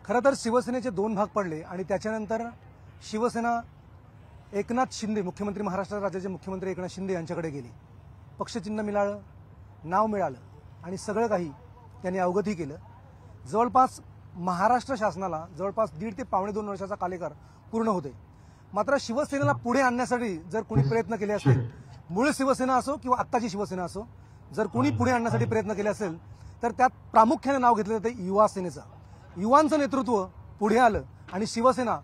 खरं तर शिवसेनेचे दोन भाग पडले आणि त्याच्यानंतर शिवसेना एकनाथ शिंदे मुख्यमंत्री महाराष्ट्र राज्याचे मुख्यमंत्री एकनाथ शिंदे यांच्याकडे गेली। पक्षचिन्ह मिळालं, नाव मिळालं आणि सगळं काही त्यांनी अवगतही केलं। जवळपास महाराष्ट्र शासनाला जवळपास 1.5 ते पावणे 2 वर्षाचा कालावधी पूर्ण होते। मात्र शिवसेनेला पुढे आणण्यासाठी जर कोणी प्रयत्न केले असतील, मूळ शिवसेना असो किंवा आत्ताची शिवसेना असो, जर कोणी पुढे आणण्यासाठी प्रयत्न केले असेल तर त्यात प्रामुख्याने नाव घेतलं जाते युवा सेनेचं। युवांचं नेतृत्व पुढे आलं आणि शिवसेना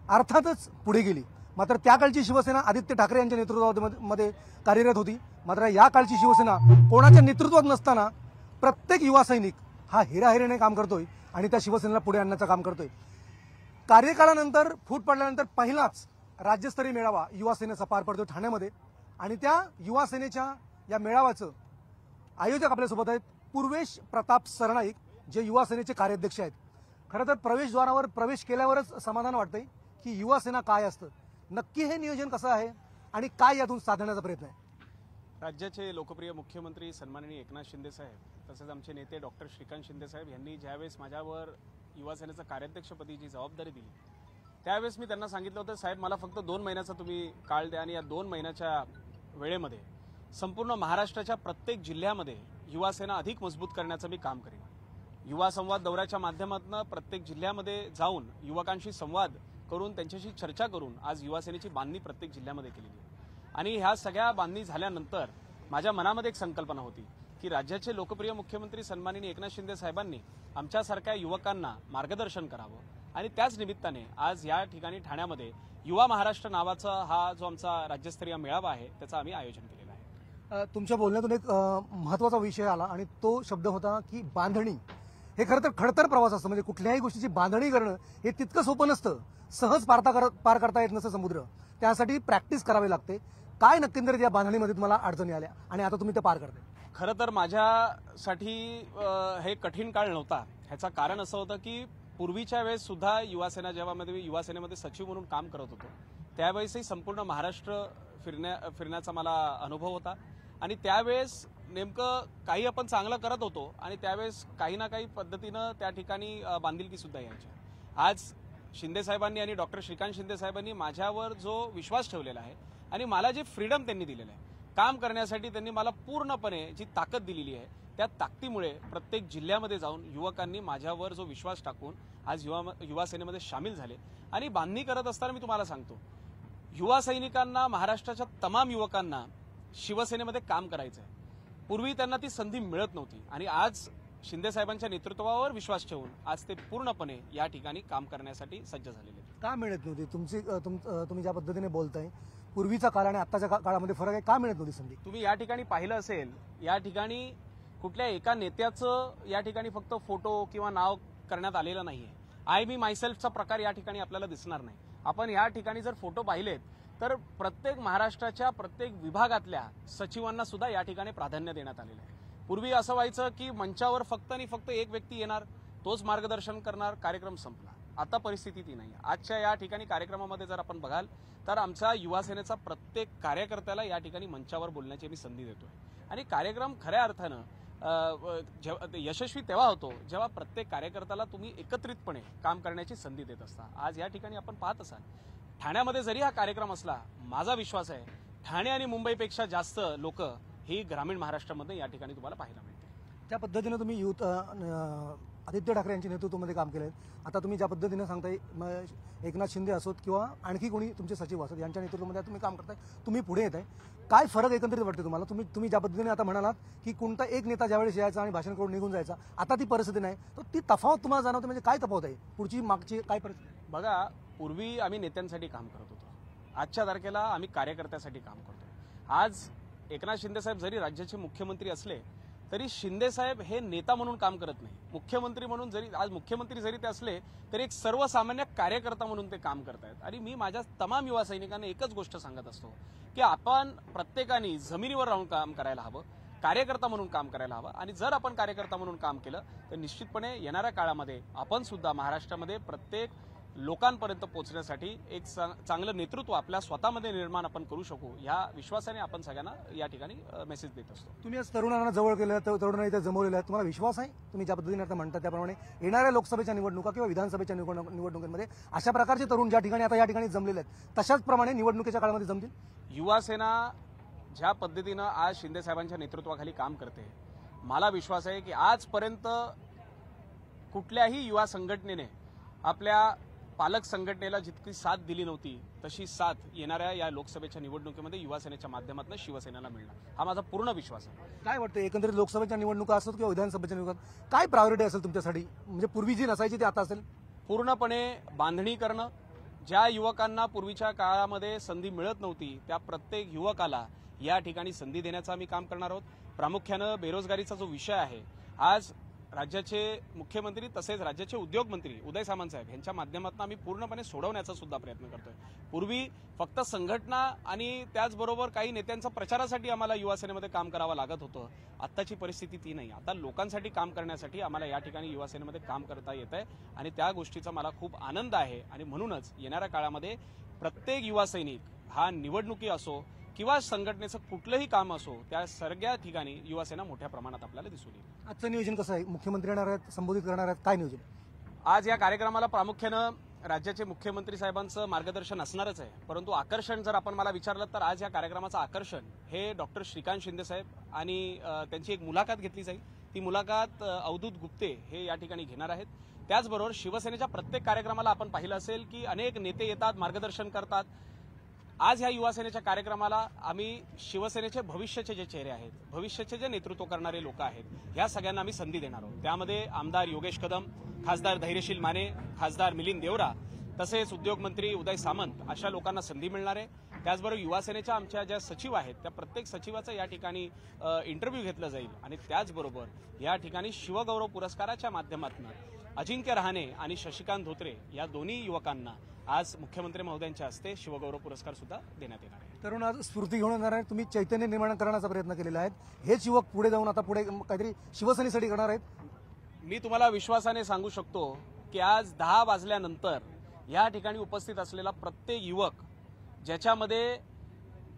अर्थातच पुढे गेली। मात्र त्या काळची शिवसेना आदित्य ठाकरे यांच्या नेतृत्वामध्ये कार्यरत होती। मात्र या काळची शिवसेना कोणाच्या नेतृत्वात नसताना प्रत्येक युवा सैनिक हा हेराहेरीने काम करतोय आणि त्या शिवसेनेला पुढे आणण्याचं काम करतोय। कार्यकाळानंतर फूट पडल्यानंतर पहिलाच राज्यस्तरीय मेळावा युवा सेनेचा पार पडतो ठाण्यामध्ये आणि त्या युवा सेनेच्या या मेळाव्याचं आयोजक आपल्यासोबत आहेत पूर्वेश प्रताप सरनाईक, जे युवा सेनेचे कार्याध्यक्ष आहेत। खरं तर प्रवेशद्वारावर प्रवेश केल्यावरच समाधान वाटतंय की युवा सेना काय असतं, नक्की हे नियोजन कसं आहे आणि काय यातून साधण्याचा प्रयत्न आहे। राज्याचे लोकप्रिय मुख्यमंत्री सन्माननीय एकनाथ शिंदे साहेब तसेच आमचे नेते डॉक्टर श्रीकांत शिंदे साहेब यांनी ज्यावेळेस माझ्यावर युवा सेनेचं कार्याध्यक्षपदी जी जबाबदारी दिली त्यावेळेस मी त्यांना सांगितलं होतं, साहेब मला फक्त 2 महिन्याचा तुम्ही काळ द्या आणि या 2 महिन्याच्या वेळेमध्ये संपूर्ण महाराष्ट्राच्या प्रत्येक जिल्ह्यामध्ये युवा सेना अधिक मजबूत करण्याचं मी काम करेन। युवा संवाद दौऱ्याच्या माध्यमातून प्रत्येक जिल्ह्यामध्ये जाऊन युवकांशी संवाद करून त्यांच्याशी चर्चा करून आज युवा सेनेची बांधणी प्रत्येक जिल्ह्यामध्ये केलेली आहे। आणि ह्या सगळ्या बांधणी झाल्यानंतर माझ्या मनामध्ये एक संकल्पना होती की राज्याचे लोकप्रिय मुख्यमंत्री सन्माननीय एकनाथ शिंदे साहेबांनी आमच्यासारख्या युवकांना मार्गदर्शन करावं आणि त्याच निमित्ताने आज या ठिकाणी ठाण्यामध्ये युवा महाराष्ट्र नावाचा हा जो आमचा राज्यस्तरीय मेळावा आहे त्याचं आम्ही आयोजन केलेलं आहे। तुमच्या बोलण्यातून एक महत्त्वाचा विषय आला आणि तो शब्द होता की बांधणी। हे खरं तर खडतर प्रवास असतं, म्हणजे कुठल्याही गोष्टीची बांधणी करणं हे तितकं सोपं नसतं। सहज पार करता येत नसतं समुद्र, त्यासाठी प्रॅक्टिस करावी लागते। काय नक्कींदरीत या बांधणीमध्ये तुम्हाला अडचणी आल्या आणि आता तुम्ही ते पार करताय? खरं तर माझ्यासाठी हे कठीण काळ नव्हता। ह्याचं कारण असं होतं की पूर्वीच्या वेळेस सुद्धा युवा सेना जेव्हा युवा सेनेमध्ये सचिव म्हणून काम करत होतो त्यावेळेसही संपूर्ण महाराष्ट्र फिरण्याचा मला अनुभव होता आणि त्यावेळेस नेमकं काही आपण चांगलं करत होतो आणि त्यावेळेस काही ना काही पद्धतीनं त्या ठिकाणी बांधिलकी सुद्धा यायची। आज शिंदे साहेबांनी आणि डॉक्टर श्रीकांत शिंदे साहेबांनी माझ्यावर जो विश्वास ठेवलेला आहे आणि मला जे फ्रीडम त्यांनी दिलेलं आहे काम करण्यासाठी, त्यांनी मला पूर्णपणे जी ताकद दिलेली आहे त्या ताकदीमुळे प्रत्येक जिल्ह्यामध्ये जाऊन युवकांनी माझ्यावर जो विश्वास टाकून आज युवा सेनेमध्ये सामील झाले आणि बांधणी करत असताना मी तुम्हाला सांगतो, युवा सैनिकांना महाराष्ट्राच्या तमाम युवकांना शिवसेनेमध्ये काम करायचं आहे। पूर्वी त्यांना ती संधी मिळत नव्हती आणि आज शिंदे साहेबांच्या नेतृत्वावर विश्वास ठेवून आज ते पूर्णपणे या ठिकाणी काम करण्यासाठी सज्ज झालेले आहेत। का मिळत नव्हती? तुम्ही ज्या पद्धतीने बोलताय, पूर्वीचा काळ आणि आत्ताच्या काळामध्ये फरक आहे, का मिळत नव्हती संधी? तुम्ही या ठिकाणी पाहिलं असेल, या ठिकाणी कुठल्या एका नेत्याचं या ठिकाणी फक्त फोटो किंवा नाव करण्यात आलेलं नाहीये। आय मी मायसेल्फचा प्रकार या ठिकाणी आपल्याला दिसणार नाही। आपण या ठिकाणी जर फोटो पाहिलेत तर प्रत्येक महाराष्ट्राच्या प्रत्येक विभागातल्या सचिवांना सुद्धा या ठिकाणी प्राधान्य देण्यात आलेलं आहे। पूर्वी असं व्हायचं की मंचावर फक्त आणि फक्त एक व्यक्ती येणार, तोच मार्गदर्शन करणार, कार्यक्रम संपला। आता परिस्थिती ती नाही। आजच्या या ठिकाणी कार्यक्रमामध्ये जर आपण बघाल तर आमचा युवा सेनेचा प्रत्येक कार्यकर्त्याला या ठिकाणी मंचावर बोलण्याची मी संधी देतोय आणि कार्यक्रम खऱ्या अर्थानं यशस्वी तेव्हा होतो जेव्हा प्रत्येक कार्यकर्त्याला तुम्ही एकत्रितपणे काम करण्याची संधी देत असता। आज या ठिकाणी आपण पाहत असाल ठाण्यामध्ये जरी हा कार्यक्रम असला, माझा विश्वास आहे ठाणे आणि मुंबईपेक्षा जास्त लोक ही ग्रामीण महाराष्ट्रामध्ये या ठिकाणी तुम्हाला पाहायला मिळते। त्या पद्धतीने तुम्ही युथ आदित्य ठाकरे यांच्या नेतृत्वामध्ये काम केलंय। आता तुम्ही ज्या पद्धतीने सांगताय, एकनाथ शिंदे असोत किंवा आणखी कोणी तुमचे सचिव असोत यांच्या नेतृत्वामध्ये तुम्ही काम करताय, तुम्ही पुढे येत आहे, काय फरक एकंदरीत वाटते तुम्हाला? तुम्ही ज्या पद्धतीने आता म्हणालात की कोणता एक नेता ज्यावेळेस यायचा आणि भाषण करून निघून जायचा, आता ती परिस्थिती नाही, तर ती तफावत तुम्हाला जाणवते? म्हणजे काय तफावत आहे, पुढची मागची काय परिस्थिती? बघा, पूर्वी आम्ही नेत्यांसाठी काम करत होतो, आजच्या तारखेला आम्ही कार्यकर्त्यासाठी काम करतो। आज एकनाथ शिंदे साहेब जरी राज्याचे मुख्यमंत्री असले तरी शिंदे साहेब हे नेता म्हणून काम करत नाही, मुख्यमंत्री म्हणून जरी आज मुख्यमंत्री जरी ते असले तरी एक सर्वसामान्य कार्यकर्ता म्हणून ते काम करतायत। आणि मी माझ्या तमाम युवा सैनिकांना एकच गोष्ट सांगत असतो की आपण प्रत्येकाने जमिनीवर राहून काम करायला हवं, कार्यकर्ता म्हणून काम करायला हवं आणि जर आपण कार्यकर्ता म्हणून काम केलं तर निश्चितपणे येणाऱ्या काळामध्ये आपण सुद्धा महाराष्ट्रामध्ये प्रत्येक लोकांपर्यंत पोहोचण्यासाठी एक चांगलं नेतृत्व आपल्या स्वतःमध्ये निर्माण आपण करू शकू, या विश्वासाने आपण सगळ्यांना या ठिकाणी मेसेज देत असतो. तुम्ही आज तरुणांना जवळ केलं, तरुणांना इथे जमवलेलं आहे, तुम्हाला विश्वास आहे तुम्ही ज्या पद्धतीने आता म्हणता त्याप्रमाणे येणाऱ्या लोकसभेच्या निवडणुका किंवा विधानसभेच्या निवडणुकांमध्ये अशा प्रकारचे तरुण ज्या ठिकाणी आता या ठिकाणी जमलेले आहेत तशाच प्रमाणे निवडणुकीच्या काळामध्ये जमतील? युवासेना ज्या पद्धतीनं आज शिंदे साहेबांच्या नेतृत्वाखाली काम करते, मला विश्वास आहे की आजपर्यंत कुठल्याही युवा संघटनेने आपल्या पालक संघटनेला जितकी साथ दिली नव्हती तशी साथ येणाऱ्या या लोकसभेच्या निवडणुकीमध्ये युवासेनेच्या माध्यमातून शिवसेनेला मिळणार, हा माझा पूर्ण विश्वास आहे. काय वाटतं एकंदरीत लोकसभेच्या निवडणुका असोत किंवा विधानसभेच्या निवडणुका काय प्रायोरिटी असेल तुमच्यासाठी? म्हणजे पूर्वी जी नसायची ती आता असेल? पूर्णपणे बांधणी करणं. ज्या युवकांना पूर्वीच्या काळामध्ये संधी मिळत नव्हती त्या प्रत्येक युवकाला या ठिकाणी संधी देण्याचं आम्ही काम करणार आहोत. प्रामुख्यानं बेरोजगारीचा जो विषय आहे, आज राज्याचे मुख्यमंत्री तसेच राज्याचे उद्योगमंत्री उदय सामंत साहेब यांच्या माध्यमातून आम्ही पूर्णपणे सोडवण्याचा सुद्धा प्रयत्न करतोय. पूर्वी फक्त संघटना आणि त्याचबरोबर काही नेत्यांचा प्रचारासाठी आम्हाला युवासेनेमध्ये काम करावं लागत होतं. आत्ताची परिस्थिती ती नाही. आता लोकांसाठी काम करण्यासाठी आम्हाला या ठिकाणी युवासेनेमध्ये काम करता येत आहे आणि त्या गोष्टीचा मला खूप आनंद आहे. आणि म्हणूनच येणाऱ्या काळामध्ये प्रत्येक युवा सैनिक हा निवडणुकी असो किंवा संघटनेचं कुठलंही काम असो त्या सगळ्या ठिकाणी युवासेना मोठ्या प्रमाणात आपल्याला दिसून येईल. आजचं नियोजन कसं आहे? मुख्यमंत्री येणार आहेत, संबोधित करणार आहेत, काय नियोजन? आज या कार्यक्रमाला प्रामुख्यानं राज्याचे मुख्यमंत्री साहेबांचं मार्गदर्शन असणारच आहे, परंतु आकर्षण जर आपण मला विचारलं तर आज या कार्यक्रमाचं आकर्षण हे डॉक्टर श्रीकांत शिंदे साहेब आणि त्यांची एक मुलाखत घेतली जाईल. ती मुलाखत अवधूत गुप्ते हे या ठिकाणी घेणार आहेत. त्याचबरोबर शिवसेनेच्या प्रत्येक कार्यक्रमाला आपण पाहिलं असेल की अनेक नेते येतात, मार्गदर्शन करतात. आज ह्या युवासेनेच्या कार्यक्रमाला आम्ही शिवसेनेचे भविष्याचे जे चेहरे आहेत, भविष्याचे जे नेतृत्व करणारे लोक आहेत, ह्या सगळ्यांना आम्ही संधी देणार आहोत. त्यामध्ये आमदार योगेश कदम, खासदार धैर्यशील माने, खासदार मिलिंद देवरा तसेच उद्योगमंत्री उदय सामंत अशा लोकांना संधी मिळणार आहे. त्याचबरोबर युवासेनेच्या आमच्या ज्या सचिव आहेत त्या प्रत्येक सचिवाचा या ठिकाणी इंटरव्ह्यू घेतला जाईल. आणि त्याचबरोबर या ठिकाणी शिवगौरव पुरस्काराच्या माध्यमातून अजिंक्य रहाणे आणि शशिकांत धोत्रे या दोन्ही युवकांना आज मुख्यमंत्री महोदयांच्या हस्ते शिवगौरव पुरस्कार सुद्धा देण्यात येणार आहे. तरुण आज स्फूर्ती घेऊन येणार आहेत, तुम्ही चैतन्य निर्माण करण्याचा प्रयत्न केलेला आहे. हेच युवक पुढे जाऊन आता पुढे काहीतरी शिवसेनेसाठी करणार आहेत. मी तुम्हाला विश्वासाने सांगू शकतो की आज 10 वाजल्यानंतर या ठिकाणी उपस्थित असलेला प्रत्येक युवक ज्याच्यामध्ये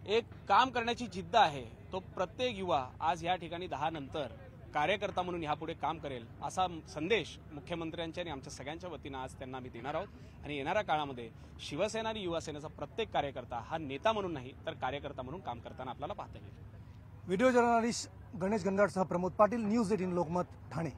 एक काम करण्याची जिद्द आहे, तो प्रत्येक युवा आज या ठिकाणी 10 नंतर कार्यकर्ता म्हणून यापुढे काम करेल असा संदेश मुख्यमंत्र्यांच्या आणि आमच्या सगळ्यांच्या वतीनं आज त्यांना आम्ही देणार आहोत. आणि येणाऱ्या काळामध्ये शिवसेना आणि युवासेनेचा प्रत्येक कार्यकर्ता हा नेता म्हणून नाही तर कार्यकर्ता म्हणून काम करताना आपल्याला पाहता येईल. व्हिडिओ जर्नलिस्ट गणेश गंगाडसह प्रमोद पाटील, न्यूज 18 लोकमत, ठाणे.